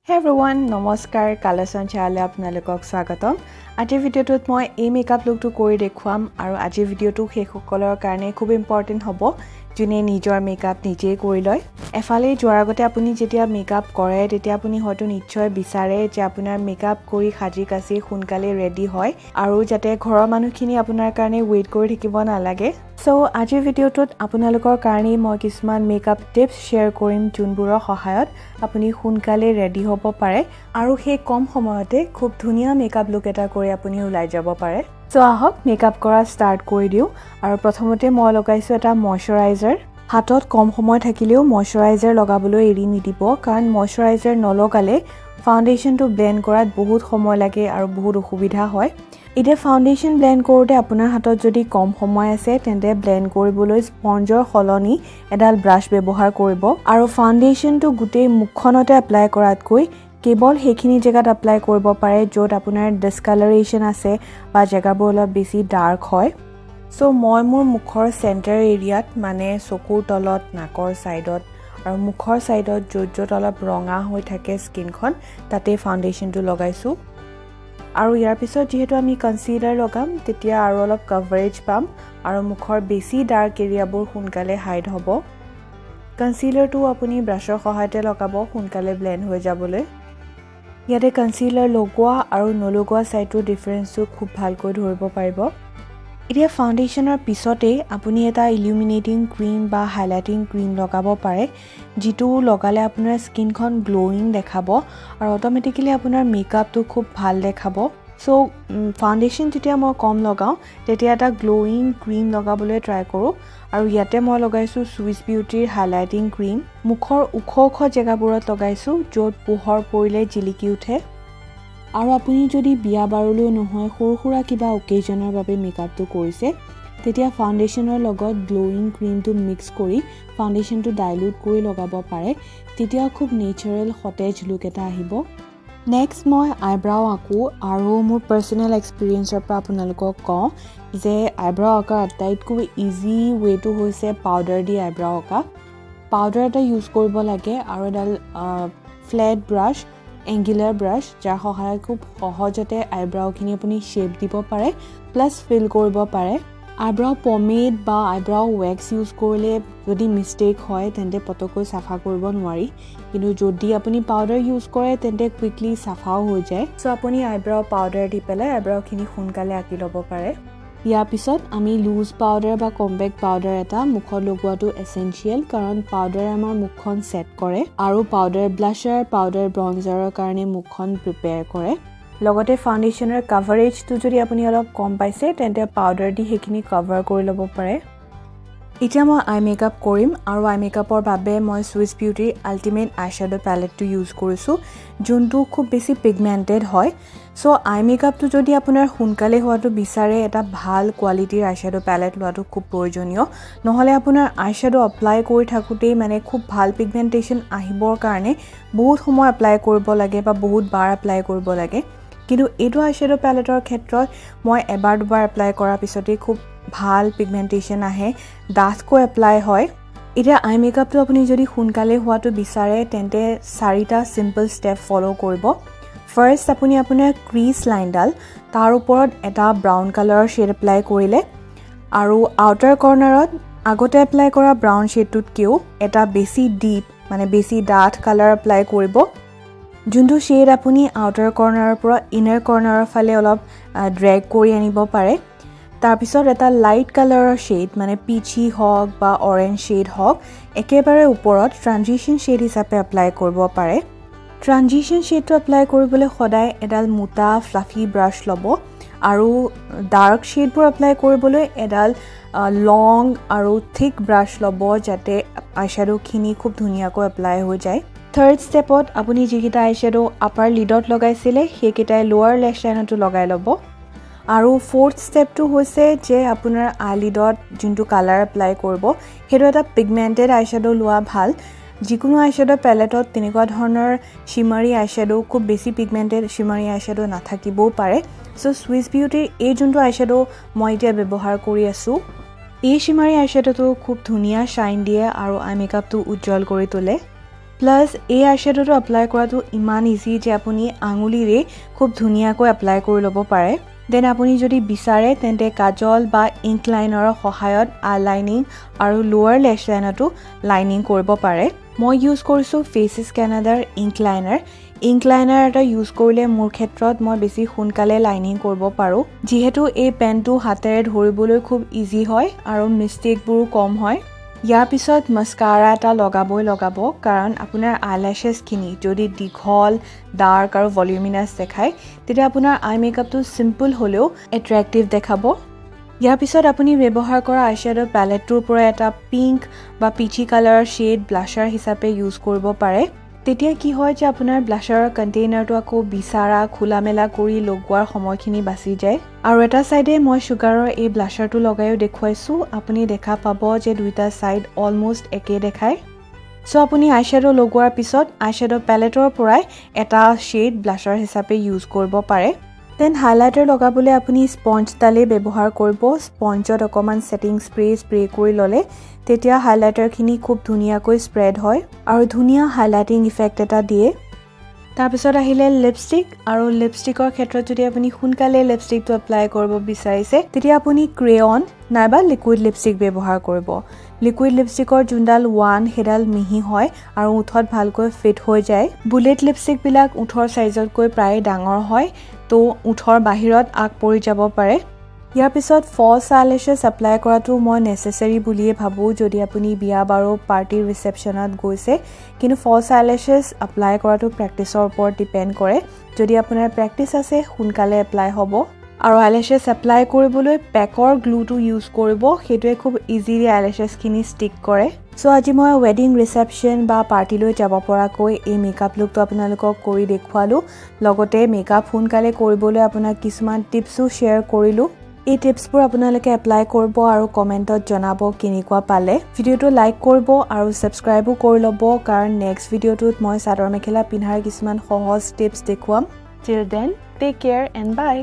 Hey everyone, নমস্কাৰ collection চ্যানেলে আপোনালোকক স্বাগতম। আজিৰ ভিডিঅ'টোত মই এই মেকআপ লুকটো কৰি দেখুৱাম আৰু আজিৰ ভিডিঅ'টো সেইসকলৰ কাৰণে খুব ইম্পৰ্টেন্ট হ'ব যোনে নিজৰ মেকআপ নিজেই কৰি লয়। এফালে যোৱাৰ আগতে আপুনি যেতিয়া মেকআপ কৰে তেতিয়া আপুনি হয়তো নিশ্চয় বিচাৰে যে আপোনাৰ মেকআপ কৰি সাজি কাচি সোনকালে ৰেডি হয় আৰু যাতে ঘৰৰ মানুহখিনি আপোনাৰ কাৰণে ৱেইট কৰি থাকিব নালাগে। সো আজিৰ ভিডিঅ'টোত আপোনালোকৰ কাৰণে মই কিছুমান মেকআপ টিপছ শ্বেয়াৰ কৰিম যোনবোৰৰ সহায়ত আপুনি সোনকালে ৰেডি হ'ব পাৰে আৰু সেই কম সময়তে খুব ধুনীয়া মেকআপ লুক এটা কৰি আপুনি ওলাই যাব পাৰে। সো আহক মেকআপ কৰা ষ্টাৰ্ট কৰি দিওঁ আৰু প্ৰথমতে মই লগাইছো এটা ময়শ্চাৰাইজাৰ। হাতত কম সময় থাকিলেও ময়শ্চাৰাইজাৰ লগাবলৈ এৰি নিদিব কাৰণ ময়শ্চাৰাইজাৰ নলগালে ফাউণ্ডেশ্যনটো ব্লেন্ড কৰাত বহুত সময় লাগে আৰু বহুত অসুবিধা হয়। এতিয়া ফাউণ্ডেশ্যন ব্লেন্ড কৰোঁতে আপোনাৰ হাতত যদি কম সময় আছে তেন্তে ব্লেন্ড কৰিবলৈ স্পঞ্জৰ সলনি এডাল ব্ৰাছ ব্যৱহাৰ কৰিব আৰু ফাউণ্ডেশ্যনটো গোটেই মুখখনতে এপ্লাই কৰাতকৈ কেৱল সেইখিনি জেগাত এপ্লাই কৰিব পাৰে য'ত আপোনাৰ ডিসকালাৰেশ্যন আছে বা জেগাবোৰ অলপ বেছি ডাৰ্ক হয়। সো মই মোৰ মুখৰ চেণ্টাৰ এৰিয়াত মানে চকুৰ তলত নাকৰ ছাইডত আৰু মুখৰ ছাইডত য'ত অলপ ৰঙা হৈ থাকে স্কিনখন তাতে ফাউণ্ডেশ্যনটো লগাইছোঁ আৰু ইয়াৰ পিছত যেহেতু আমি কনসিলাৰ লগাম তেতিয়া আৰু অলপ কভাৰেজ পাম আৰু মুখৰ বেছি ডাৰ্ক এৰিয়াবোৰ সোনকালে হাইড হ'ব। কনসিলাৰটো আপুনি ব্ৰাছৰ সহায়তে লগাব সোনকালে ব্লেন্ড হৈ যাবলৈ। ইয়াতে কনসিলাৰ লগোৱা আৰু নলগোৱা ছাইডটোৰ ডিফাৰেন্সটো খুব ভালকৈ ধৰিব পাৰিব। এতিয়া ফাউণ্ডেশ্যনৰ পিছতে আপুনি এটা ইলুমিনেটিং ক্ৰীম বা হাইলাইটিং ক্ৰীম লগাব পাৰে যিটো লগালে আপোনাৰ স্কিনখন গ্লোয়িং দেখাব আৰু অটোমেটিক্যালি আপোনাৰ মেকআপটো খুব ভাল দেখাব। সো ফাউণ্ডেশ্যন যেতিয়া মই কম লগাওঁ তেতিয়া এটা গ্লোয়িং ক্ৰীম লগাবলৈ ট্ৰাই কৰোঁ আৰু ইয়াতে মই লগাইছোঁ সুইচ বিউটিৰ হাইলাইটিং ক্ৰীম। মুখৰ ওখ জেগাবোৰত লগাইছোঁ য'ত পোহৰ পৰিলে জিলিকি উঠে আৰু আপুনি যদি বিয়া বাৰুলৈ নহয় সৰু সুৰা কিবা অকেজনৰ বাবে মেকআপটো কৰিছে তেতিয়া ফাউণ্ডেশ্যনৰ লগত গ্লোয়িং ক্ৰীমটো মিক্স কৰি ফাউণ্ডেশ্যনটো ডাইলুট কৰি লগাব পাৰে, তেতিয়া খুব নেচাৰেল সতেজ লুক এটা আহিব। নেক্সট মই আইব্ৰাও আঁকো আৰু মোৰ পাৰ্চনেল এক্সপিৰিয়েঞ্চৰ পৰা আপোনালোকক কওঁ যে আইব্ৰাও আঁকাৰ আটাইতকৈ ইজি ৱেটো হৈছে পাউডাৰ দি আইব্ৰাও আঁকা। পাউডাৰ এটা ইউজ কৰিব লাগে আৰু এডাল ফ্লেট ব্ৰাছ এংগুলাৰ ব্ৰাছ যাৰ সহায়ত খুব সহজতে আইব্ৰাওখিনি আপুনি শ্বেপ দিব পাৰে প্লাছ ফিল কৰিব পাৰে। আইব্ৰাও পমেড বা আইব্ৰাও ৱেক্স ইউজ কৰিলে যদি মিষ্টেক হয় তেন্তে পটককৈ চাফা কৰিব নোৱাৰি, কিন্তু যদি আপুনি পাউডাৰ ইউজ কৰে তেন্তে কুইকলি চাফাও হৈ যায়। সো আপুনি আইব্ৰাও পাউডাৰ দি পেলাই আইব্ৰাওখিনি সোনকালে আঁকি ল'ব পাৰে। ইয়াৰ পিছত আমি লুজ পাউডাৰ বা কম্পেক্ট পাউডাৰ এটা মুখত লগোৱাটো এছেঞ্চিয়েল কাৰণ পাউডাৰে আমাৰ মুখখন ছেট কৰে আৰু পাউডাৰ ব্লাছাৰ পাউডাৰ ব্ৰঞ্জাৰৰ কাৰণে মুখখন প্ৰিপেয়াৰ কৰে। লগতে ফাউণ্ডেশ্যনৰ কভাৰেজটো যদি আপুনি অলপ কম পাইছে তেন্তে পাউডাৰ দি সেইখিনি কভাৰ কৰি ল'ব পাৰে। এতিয়া মই আই মেকআপ কৰিম আৰু আই মেকআপৰ বাবে মই সুইচ বিউটিৰ আল্টিমেট আইশ্বেডো পেলেটটো ইউজ কৰিছোঁ যোনটো খুব বেছি পিগমেণ্টেড হয়। সো আই মেকআপটো যদি আপোনাৰ সোনকালে হোৱাটো বিচাৰে এটা ভাল কোৱালিটিৰ আইশ্বেডো পেলেট লোৱাটো খুব প্ৰয়োজনীয়, নহ'লে আপোনাৰ আইশ্বেডো এপ্লাই কৰি থাকোঁতেই মানে খুব ভাল পিগমেণ্টেশ্যন আহিবৰ কাৰণে বহুত সময় এপ্লাই কৰিব লাগে বা বহুত বাৰ এপ্লাই কৰিব লাগে, কিন্তু এইটো আইশ্বেডো পেলেটৰ ক্ষেত্ৰত মই এবাৰ দুবাৰ এপ্লাই কৰাৰ পিছতেই খুব ভাল পিগমেণ্টেশ্যন আহে, ডাঠকৈ এপ্লাই হয়। এতিয়া আই মেকআপটো আপুনি যদি সোনকালে হোৱাটো বিচাৰে তেন্তে 4টা চিম্পল ষ্টেপ ফ'ল' কৰিব। ফাৰ্ষ্ট আপুনি আপোনাৰ ক্ৰিজ লাইনডাল তাৰ ওপৰত এটা ব্ৰাউন কালাৰৰ শ্বেড এপ্লাই কৰিলে আৰু আউটাৰ কৰ্নাৰত আগতে এপ্লাই কৰা ব্ৰাউন শ্বেডটোতকৈও এটা বেছি ডিপ মানে বেছি ডাঠ কালাৰ এপ্লাই কৰিব। যোনটো শ্বেড আপুনি আউটাৰ কৰ্নাৰৰ পৰা ইনাৰ কৰ্নাৰৰ ফালে অলপ ড্ৰেগ কৰি আনিব পাৰে। তাৰপিছত এটা লাইট কালাৰৰ শ্বেড মানে পিচি হওক বা অৰেঞ্জ শ্বেড হওক একেবাৰে ওপৰত ট্ৰানজিশ্যন শ্বেড হিচাপে এপ্লাই কৰিব পাৰে। ট্ৰানজিশ্যন শ্বেডটো এপ্লাই কৰিবলৈ সদায় এডাল মোটা ফ্লাফি ব্ৰাছ ল'ব আৰু ডাৰ্ক শ্বেডবোৰ এপ্লাই কৰিবলৈ এডাল লং আৰু থিক ব্ৰাছ ল'ব যাতে আইশ্বেডোখিনি খুব ধুনীয়াকৈ এপ্লাই হৈ যায়। থাৰ্ড ষ্টেপত আপুনি যিকেইটা আইশ্বেডো আপাৰ লিডত লগাইছিলে সেইকেইটাই লোৱাৰ লেছ লাইনতো লগাই ল'ব আৰু ফ'ৰ্থ ষ্টেপটো হৈছে যে আপোনাৰ আইলিডত যোনটো কালাৰ এপ্লাই কৰিব সেইটো এটা পিগমেণ্টেড আইশ্বেডো লোৱা ভাল। যিকোনো আইশ্বেডো পেলেটত তেনেকুৱা ধৰণৰ শিমাৰী আইশ্বেডো খুব বেছি পিগমেণ্টেড শিমাৰী আইশ্বেডো নাথাকিবও পাৰে। সো সুইচ বিউটিৰ এই যোনটো আইশ্বেডো মই এতিয়া ব্যৱহাৰ কৰি আছোঁ এই শিমাৰী আইশ্বেডোটো খুব ধুনীয়া শ্বাইন দিয়ে আৰু আই মেকআপটো উজ্জ্বল কৰি তোলে। প্লাছ এই আইশ্বেডোটো এপ্লাই কৰাটো ইমান ইজি যে আপুনি আঙুলিৰে খুব ধুনীয়াকৈ এপ্লাই কৰি ল'ব পাৰে দেন আপুনি যদি বিচাৰে তেন্তে কাজল বা ইংক লাইনাৰৰ সহায়ত আইলাইনিং আৰু লোৱাৰ লেছ লাইনতো লাইনিং কৰিব পাৰে মই ইউজ কৰিছোঁ ফেচেছ কেনাডাৰ ইংক লাইনাৰ এটা ইউজ কৰিলে মোৰ ক্ষেত্ৰত মই বেছি সোনকালে লাইনিং কৰিব পাৰোঁ যিহেতু এই পেনটো হাতেৰে ধৰিবলৈ খুব ইজি হয় আৰু মিষ্টেকবোৰো কম হয় ইয়াৰ পিছত মাস্কাৰা এটা লগাব কাৰণ আপোনাৰ আইলেশেছখিনি যদি দীঘল ডাৰ্ক আৰু ভলিউমিনাছ দেখায় তেতিয়া আপোনাৰ আই মেকআপটো চিম্পল হ'লেও এট্ৰেক্টিভ দেখাব ইয়াৰ পিছত আপুনি ব্যৱহাৰ কৰা আইশ্বেডো পেলেটটোৰ পৰা এটা পিংক বা পিচি কালাৰৰ শ্বেড ব্লাছাৰ হিচাপে ইউজ কৰিব পাৰে তেতিয়া কি হয় যে আপোনাৰ ব্লাছাৰৰ কণ্টেইনাৰটো আকৌ বিচাৰা খোলা মেলা কৰি লগোৱাৰ সময়খিনি বাচি যায় আৰু এটা সাইডে মই সুগাৰৰ এই ব্লাছাৰটো লগাইও দেখুৱাইছো আপুনি দেখা পাব যে দুইটা সাইড অলমোস্ট একে দেখায় সো আপুনি আইশ্বেডো লগোৱাৰ পিছত আইশ্বেডো পেলেটৰ পৰাই এটা শ্বেড ব্লাছাৰ হিচাপে ইউজ কৰিব পাৰে দেন হাইলাইটাৰ লগাবলৈ আপুনি স্পঞ্জডালে ব্যৱহাৰ কৰিব স্পঞ্জত অকমান সেটিং স্প্ৰে কৰি ল'লে তেতিয়া হাইলাইটাৰখিনি খুব ধুনীয়াকৈ স্প্ৰেড হয় আৰু ধুনীয়া হাইলাইটিং ইফেক্ট এটা দিয়ে তাৰপিছত আহিলে লিপষ্টিক আৰু লিপষ্টিকৰ ক্ষেত্ৰত যদি আপুনি সোনকালে লিপষ্টিকটো এপ্লাই কৰিব বিচাৰিছে তেতিয়া আপুনি ক্ৰেয়ন নাইবা লিকুইড লিপষ্টিক ব্যৱহাৰ কৰিব লিকুইড লিপষ্টিকৰ যোনডাল ওৱান সেইডাল মিহি হয় আৰু ওঠত ভালকৈ ফিট হৈ যায় বুলেট লিপষ্টিকবিলাক ওঠৰ সাইজতকৈ প্ৰায় ডাঙৰ হয় তো ওঠৰ বাহিৰত আগ পৰি যাব পাৰে ইয়াৰ পিছত ফলছ আইলেশেছ এপ্লাই কৰাটো মই নেচেসাৰী বুলিয়ে ভাবোঁ যদি আপুনি বিয়া বাৰু পাৰ্টি ৰিসেপশ্যনত গৈছে কিন্তু ফলছ আইলেশেছ এপ্লাই কৰাটো প্ৰেক্টিছৰ ওপৰত ডিপেণ্ড কৰে যদি আপোনাৰ প্ৰেক্টিছ আছে সোনকালে এপ্লাই হ'ব আৰু আইলেশেছ এপ্লাই কৰিবলৈ পেকৰ গ্লুটো ইউজ কৰিব সেইটোৱে খুব ইজিলি আইলেশেছখিনি ষ্টিক কৰে সো আজি মই ৱেডিং ৰিসেপশ্যন বা পাৰ্টিলৈ যাব পৰাকৈ এই মেকআপ লুকটো আপোনালোকক কৰি দেখুৱালোঁ লগতে মেকআপ সোনকালে কৰিবলৈ আপোনাক কিছুমান টিপছো শ্বেয়াৰ কৰিলোঁ এই টিপছবোৰ আপোনালোকে এপ্লাই কৰিব আৰু কমেণ্টত জনাব কেনেকুৱা পালে ভিডিঅ'টো লাইক কৰিব আৰু সাবস্ক্ৰাইবো কৰি ল'ব কাৰণ নেক্সট ভিডিঅ'টোত মই চাদৰ মেখেলা পিন্ধাৰ কিছুমান সহজ টিপছ দেখুৱাম till then take care and by